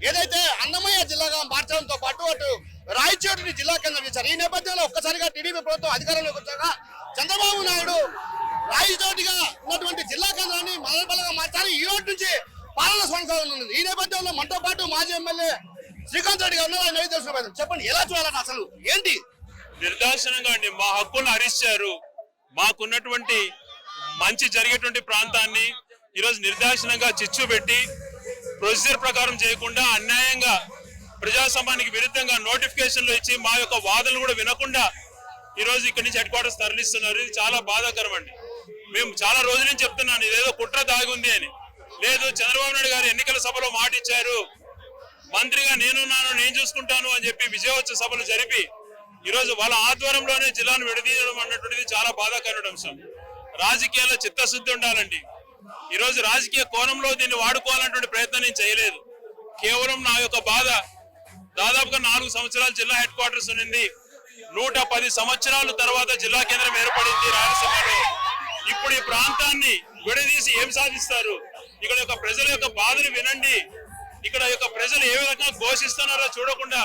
ఏదైతే అన్నమయ్య జిల్లాగా మార్చడంతో పాటు అటు రాయచోటిని జిల్లా కేంద్రం చేశారు. ఈ నేపథ్యంలో ఒక్కసారిగా టీడీపీ ప్రభుత్వం అధికారంలోకి వచ్చాక చంద్రబాబు నాయుడు రాయచోటిగా ఉన్నటువంటి జిల్లా కేంద్రాన్ని మదనపల్లిగా మార్చారు. ఈ రోజు నుంచి పాలన కొనసాగుతుంది. ఈ నేపథ్యంలో మనతో పాటు మాజీ ఎమ్మెల్యే శ్రీకాంత్ రెడ్డి గారు ఆయన తెలుసుకోవాలి. చెప్పండి, ఎలా చూడాలని అసలు ఏంటి? నిర్దాక్షణంగా అండి మా హక్కులను హరించారు. మాకున్నటువంటి మంచి జరిగేటువంటి ప్రాంతాన్ని ఈరోజు నిర్దాక్షిణంగా చిచ్చు పెట్టి ప్రొసీజర్ ప్రకారం చేయకుండా అన్యాయంగా ప్రజాస్వామ్యానికి విరుద్ధంగా నోటిఫికేషన్లు ఇచ్చి మా యొక్క వాదనలు కూడా వినకుండా ఈరోజు ఇక్కడి నుంచి హెడ్ క్వార్టర్స్ తరలిస్తున్నారు. ఇది చాలా బాధాకరం అండి. మేము చాలా రోజుల నుంచి చెప్తున్నాను ఇదేదో కుట్ర దాగి ఉంది అని. లేదు, చంద్రబాబు నాయుడు గారు ఎన్నికల సభలో మాట ఇచ్చారు, మంత్రిగా నేనున్నాను, నేను చూసుకుంటాను అని చెప్పి విజయోత్సవ సభలు జరిపి ఈరోజు వాళ్ళ ఆధ్వర్యంలోనే జిల్లాను విడదీయడం అన్నటువంటిది చాలా బాధాకరమైన అంశం. రాజకీయాల్లో చిత్తశుద్ధి ఉండాలండి. ఈరోజు రాజకీయ కోణంలో దీన్ని వాడుకోవాలన్నటువంటి ప్రయత్నం నేను చేయలేదు. కేవలం నా యొక్క బాధ, దాదాపుగా 4 సంవత్సరాలు జిల్లా హెడ్ క్వార్టర్స్ ఉంది. 110 సంవత్సరాల తర్వాత జిల్లా కేంద్రం ఏర్పడింది రాయలసీమలో. ఇప్పుడు ఈ ప్రాంతాన్ని విడదీసి ఏం సాధిస్తారు? ఇక్కడ యొక్క ప్రజల యొక్క బాధలు వినండి. ఇక్కడ యొక్క ప్రజలు ఏ విధంగా ఘోషిస్తున్నారో చూడకుండా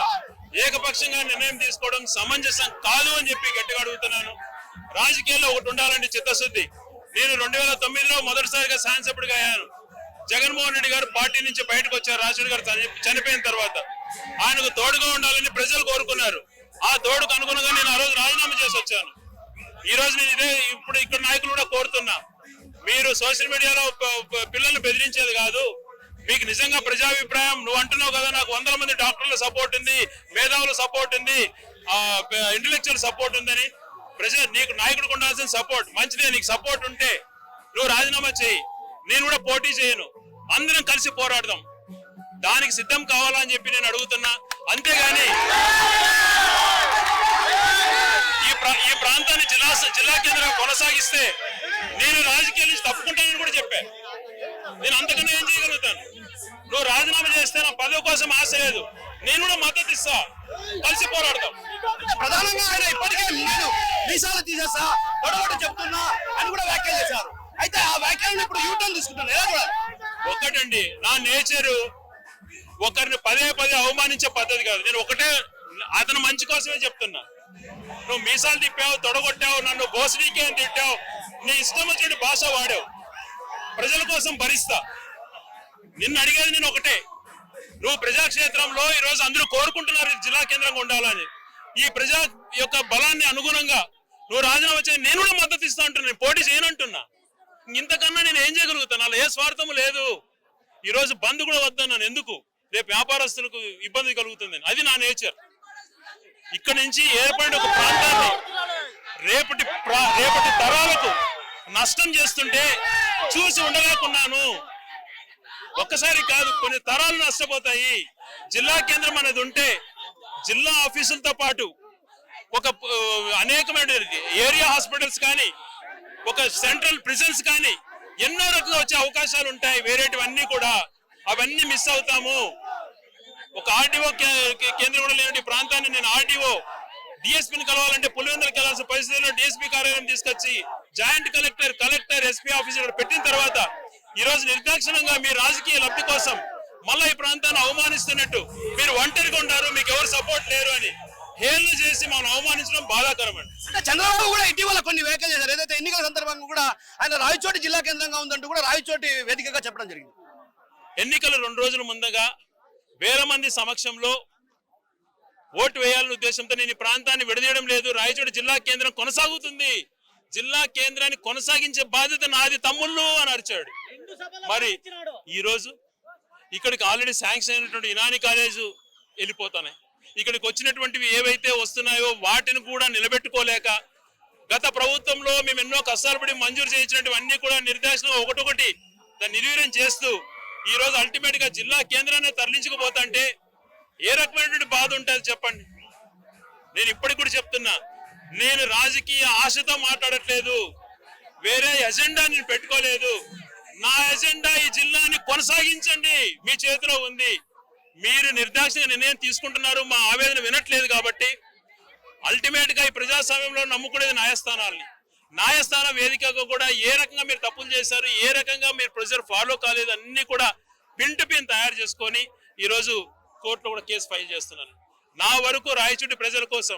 ఏకపక్షంగా నిర్ణయం తీసుకోవడం సమంజసం కాదు అని చెప్పి గట్టిగా అడుగుతున్నాను. రాజకీయాల్లో ఒకటి ఉండాలండి, చిత్తశుద్ధి. నేను 2009లో మొదటిసారిగా శాసనసభ్యుడిగా అయ్యాను. జగన్మోహన్ రెడ్డి గారు పార్టీ నుంచి బయటకు వచ్చారు. రాజశేఖర్ గారు చనిపోయిన తర్వాత ఆయనకు తోడుగా ఉండాలని ప్రజలు కోరుకున్నారు. ఆ తోడుకు అనుగుణంగా నేను ఆ రోజు రాజీనామా చేసి వచ్చాను. ఈ రోజు నేను ఇప్పుడు ఇక్కడ నాయకులు కూడా కోరుతున్నా, మీరు సోషల్ మీడియాలో పిల్లల్ని బెదిరించేది కాదు. మీకు నిజంగా ప్రజాభిప్రాయం, నువ్వు అంటున్నావు కదా నాకు 100 మంది డాక్టర్ల సపోర్ట్ ఉంది, మేధావుల సపోర్ట్ ఉంది, ఇంటలెక్చువల్ సపోర్ట్ ఉందని. నీకు నాయకుడికి ఉండాల్సిన సపోర్ట్ మంచిదే. నీకు సపోర్ట్ ఉంటే నువ్వు రాజీనామా చేయి, నేను కూడా పోటీ చేయను, అందరం కలిసి పోరాడదాం. దానికి సిద్ధం కావాలని చెప్పి నేను అడుగుతున్నా. అంతేగాని ఈ ప్రాంతాన్ని జిల్లా కేంద్రంగా కొనసాగిస్తే నేను రాజకీయాల నుంచి తప్పుకుంటానని కూడా చెప్పాను. నేను అంతకన్నా ఏం చేయగలుగుతాను? నువ్వు రాజీనామా చేస్తే నా పదవి కోసం ఆశ లేదు, నేను కూడా మద్దతు ఇస్తా, కలిసి పోరాడతాం. ప్రధానంగా ఆయన ఇప్పటికే నేను వీసాలు తీసేస్తా, గొడవటి చెప్తున్నా అని కూడా వ్యాఖ్యలు చేశారు. అయితే ఆ వ్యాఖ్యలను ఇప్పుడు యూటర్న్ తీసుకుంటాను. ఎలా చూడాలి? ఒకటండి, నా నేచరు ఒకరిని పదే అవమానించే పద్ధతి కాదు. నేను ఒకటే అతను మంచి కోసమే చెప్తున్నా. నువ్వు మీసాలు తిప్పావు, తొడగొట్టావు, నన్ను బోసడీకే అని తిట్టావు, నీ ఇష్టం వచ్చిన భాష వాడావు, ప్రజల కోసం భరిస్తా. నిన్ను అడిగేది నేను ఒకటే, నువ్వు ప్రజాక్షేత్రంలో ఈరోజు అందరూ కోరుకుంటున్నారు జిల్లా కేంద్రంగా ఉండాలని. ఈ ప్రజా యొక్క బలాన్ని అనుగుణంగా నువ్వు రాజీనామా చేయ, నేను కూడా మద్దతు ఇస్తా అంటున్నా, నేను పోటీ చేయనంటున్నా. ఇంతకన్నా నేను ఏం చేయగలుగుతాను? అలా ఏ స్వార్థము లేదు. ఈరోజు బంద్ కూడా వద్దన్నాను. ఎందుకు? రేపు వ్యాపారస్తులకు ఇబ్బంది కలుగుతుంది. అది నా నేచర్. ఇక్కడ నుంచి ఏర్పడిన ఒక ప్రాంతాన్ని రేపటి తరాలకు నష్టం చేస్తుంటే చూసి ఉండలేకున్నాను. ఒక్కసారి కాదు, కొన్ని తరాలు నష్టపోతాయి. జిల్లా కేంద్రం అనేది ఉంటే జిల్లా ఆఫీసులతో పాటు ఒక అనేకమైన ఏరియా హాస్పిటల్స్ కానీ, ఒక సెంట్రల్ ప్రిజన్స్ కానీ ఎన్నో రకంగా వచ్చే అవకాశాలు ఉంటాయి. వేరేటివన్నీ కూడా అవన్నీ మిస్ అవుతాము. ఒక ఆర్డీఓ కేంద్రం కూడా లేనటువంటి ప్రాంతాన్ని నేను ఆర్డీఓ డిఎస్పీని కలవాలంటే పులివెందులకు వెళ్లాల్సిన పరిస్థితుల్లో డిఎస్పీ కార్యాలయం తీసుకొచ్చి జాయింట్ కలెక్టర్ ఎస్పీ ఆఫీస్ పెట్టిన తర్వాత ఈరోజు నిర్దాక్షిణంగా మీ రాజకీయ లబ్ధి కోసం మళ్ళా ఈ ప్రాంతాన్ని అవమానిస్తున్నట్టు, మీరు ఒంటరిగా ఉంటారు, మీకు ఎవరు సపోర్ట్ లేరు అని హేళన చేసి మనం అవమానించడం బాధాకరం అండి. అంటే చంద్రబాబు కూడా ఇటీవల కొన్ని వ్యాఖ్యలు చేశారు. ఏదైతే ఎన్నికల సందర్భంగా కూడా ఆయన రాయచోటి జిల్లా కేంద్రంగా ఉందంటూ కూడా రాయచోటి వేదికగా చెప్పడం జరిగింది. ఎన్నికలు 2 రోజుల ముందుగా వేల మంది సమక్షంలో ఓటు వేయాలనే ఉద్దేశంతో నేను ఈ ప్రాంతాన్ని విడదీయడం లేదు. రాయచోటి జిల్లా కేంద్రం కొనసాగుతుంది. జిల్లా కేంద్రాన్ని కొనసాగించే బాధ్యత నాది తమ్ముళ్ళు అని అరిచాడు. మరి ఈ రోజు ఇక్కడికి ఆల్రెడీ శాంక్షన్ అయినటువంటి ఇనాని కాలేజు వెళ్ళిపోతున్నాయి. ఇక్కడికి వచ్చినటువంటివి ఏవైతే వస్తున్నాయో వాటిని కూడా నిలబెట్టుకోలేక గత ప్రభుత్వంలో మేము ఎన్నో కష్టాలు పడి మంజూరు చేయించినటువంటి కూడా నిర్దేశంగా ఒకటొకటి దాన్ని నిర్వీర్యం చేస్తూ ఈ రోజు అల్టిమేట్ గా జిల్లా కేంద్రాన్ని తరలించకపోతుంటే ఏ రకమైనటువంటి బాధ ఉంటుంది చెప్పండి. నేను ఇప్పటికి కూడా చెప్తున్నా, నేను రాజకీయ ఆశతో మాట్లాడట్లేదు, వేరే ఎజెండా నేను పెట్టుకోలేదు. నా ఎజెండా ఈ జిల్లాని కొనసాగించండి మీ చేతిలో ఉంది. మీరు నిర్దాక్షిణ్యంగా నిర్ణయం తీసుకుంటున్నారు, మా ఆవేదన వినట్లేదు. కాబట్టి అల్టిమేట్ గా ఈ ప్రజాస్వామ్యంలో నమ్ముకునేది న్యాయస్థానాలని. న్యాయస్థాన వేదికగా కూడా ఏ రకంగా మీరు తప్పులు చేశారు, ఏ రకంగా మీరు ప్రొసీజర్ ఫాలో కాలేదు, అన్ని కూడా పిన్ టు పిన్ తయారు చేసుకొని ఈరోజు కోర్టులో కూడా కేసు ఫైల్ చేస్తున్నాను. నా వరకు రాయచోటి ప్రజల కోసం,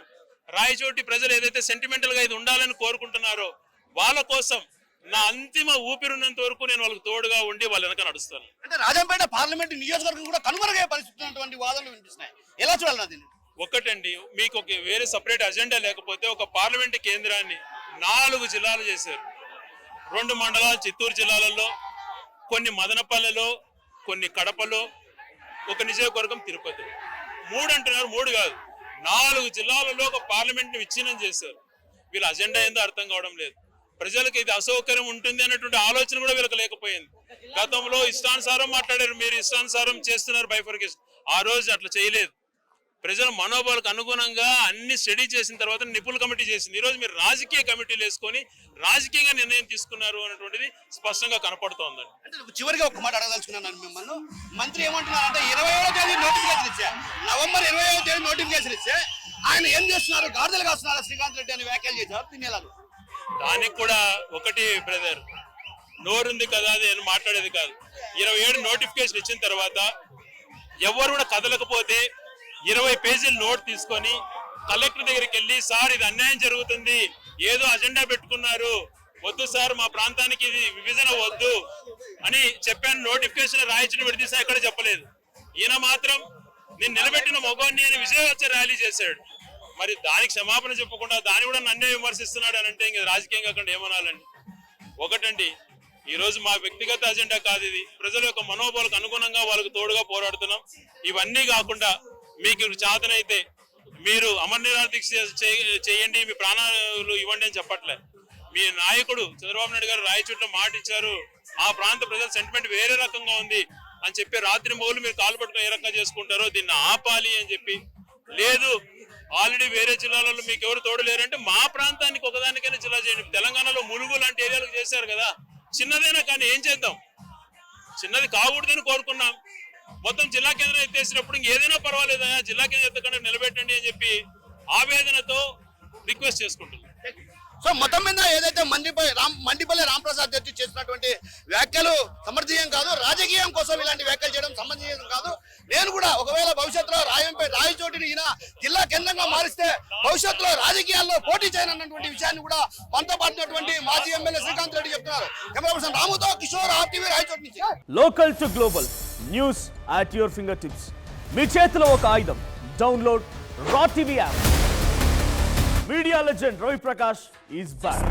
రాయచోటి ప్రజలు ఏదైతే సెంటిమెంటల్ గా ఇది ఉండాలని కోరుకుంటున్నారో వాళ్ళ కోసం నా అంతిమ ఊపిరినంత వరకు నేను వాళ్ళకి తోడుగా ఉండి వాళ్ళ వెనక నడుస్తాను. అంటే రాజంపేట పార్లమెంట్ నియోజకవర్గం కూడా కనుమరుగయ్యే పరిస్థితి ఉన్నటువంటి వాదనలు వినిపిస్తున్నాయి. ఎలా చూడాలి దీన్ని? ఒకటండి, మీకు ఒక వేరే సపరేట్ అజెండా లేకపోతే ఒక పార్లమెంట్ కేంద్రాన్ని 4 జిల్లాలు చేశారు. 2 మండలాలు చిత్తూరు జిల్లాలలో, కొన్ని మదనపల్లెలో, కొన్ని కడపలో, ఒక నియోజకవర్గం తిరుపతి. 3 అంటున్నారు, 3 కాదు 4 జిల్లాలలో ఒక పార్లమెంట్ ని విచ్ఛిన్నం చేశారు. వీళ్ళ అజెండా ఏందో అర్థం కావడం లేదు. ప్రజలకు ఇది అసౌకర్యం ఉంటుంది అన్నటువంటి ఆలోచన కూడా వీళ్ళకి లేకపోయింది. గతంలో ఇష్టానుసారం మాట్లాడారు, మీరు ఇష్టానుసారం చేస్తున్నారు బైఫర్కేషన్. ఆ రోజు అట్లా చేయలేదు. ప్రజల మనోభావాలకు అనుగుణంగా అన్ని స్టడీ చేసిన తర్వాత నిపుణుల కమిటీ చేసింది. ఈ రోజు మీరు రాజకీయ కమిటీలు వేసుకొని రాజకీయంగా నిర్ణయం తీసుకున్నారు అన్నటువంటిది స్పష్టంగా కనపడుతోందండి. అంటే చివరిగా ఒక మాట అడగదలుచుకున్నాను మిమ్మల్ని. మంత్రి ఏమంటున్నారంటే 27వ తేదీ నోటిఫికేషన్ ఇచ్చా, నవంబర్ 27వ తేదీ నోటిఫికేషన్ ఇచ్చే ఆయన ఏం చేస్తున్నారు, గాడిదలు కాస్తున్నారు శ్రీకాంత్ రెడ్డి అని వ్యాఖ్యలు చేశారు. తినేలాలు దానికి కూడా ఒకటి బ్రదర్, నోరుంది కదా అది నేను మాట్లాడేది కాదు. 27 నోటిఫికేషన్ ఇచ్చిన తర్వాత ఎవరు కూడా కదలకపోతే 20 పేజీలు నోట్ తీసుకొని కలెక్టర్ దగ్గరికి వెళ్ళి, సార్ ఇది అన్యాయం జరుగుతుంది, ఏదో అజెండా పెట్టుకున్నారు, వద్దు సార్ మా ప్రాంతానికి ఇది విభజన వద్దు అని చెప్పాను. నోటిఫికేషన్ రాయించిన విడదీసా ఎక్కడ చెప్పలేదు. ఈయన మాత్రం నేను నిలబెట్టిన మగవాన్ని అని విజయవచ్చ ర్యాలీ చేశాడు. మరి దానికి క్షమాపణ చెప్పకుండా దాన్ని కూడా నన్నే విమర్శిస్తున్నాడు అని అంటే ఇంకా రాజకీయంగా అక్కడ ఏమనాలండి? ఒకటండి, ఈ రోజు మా వ్యక్తిగత అజెండా కాదు ఇది, ప్రజల యొక్క మనోభావాలకు అనుగుణంగా వాళ్ళకు తోడుగా పోరాడుతున్నాం. ఇవన్నీ కాకుండా మీకు చేతనైతే మీరు అమర నిరాహార దీక్ష చేయండి, మీ ప్రాణాలు ఇవ్వండి అని చెప్పట్లే. మీ నాయకుడు చంద్రబాబు నాయుడు గారు రాయచోట్ల మాట ఇచ్చారు, ఆ ప్రాంత ప్రజల సెంటిమెంట్ వేరే రకంగా ఉంది అని చెప్పి రాత్రి మొగులు మీరు కాలు పట్టుకుని ఏ రకంగా చేసుకుంటారో దీన్ని ఆపాలి అని చెప్పి, లేదు ఆల్రెడీ వేరే జిల్లాలలో మీకు ఎవరు తోడు లేరంటే మా ప్రాంతానికి ఒకదానికైనా జిల్లా చేయండి. తెలంగాణలో ములుగు లాంటి ఏరియాలకు చేశారు కదా, చిన్నదైనా కానీ ఏం చేద్దాం, చిన్నది కాకూడదని కోరుకున్నాం. మొత్తం జిల్లా కేంద్రం ఎత్తేసినప్పుడు ఇంకేదైనా పర్వాలేదా, జిల్లా కేంద్రం ఎత్తకుండా నిలబెట్టండి అని చెప్పి ఆవేదనతో రిక్వెస్ట్ చేసుకుంటున్నాం. సో మొత్తం మీద ఏదైతే మండిపల్లి రాంప్రసాద్ రెడ్డి చేసినటువంటి వ్యాఖ్యలు సమర్థనీయం కాదు, రాజకీయం కోసం ఇలాంటి వ్యాఖ్యలు చేయడం సమర్థనీయం కాదు. నేను కూడా ఒకవేళ భవిష్యత్తులో రాయచోటిని ఈయన జిల్లా కేంద్రంగా మారిస్తే భవిష్యత్తులో రాజకీయాల్లో పోటీ చేయనన్నటువంటి విషయాన్ని కూడా మనతో పాటున్నటువంటి మాజీ ఎమ్మెల్యే శ్రీకాంత్ రెడ్డి చెప్తున్నారు. కెమెరా పర్సన్ రాముతో కిషోర్, RTV రాయచోటి నుంచి. Local to global news at your fingertips. మీ చేతిలో ఒక ఆయుధం. డౌన్లోడ్ రా TV app. Media legend Ravi Prakash is back.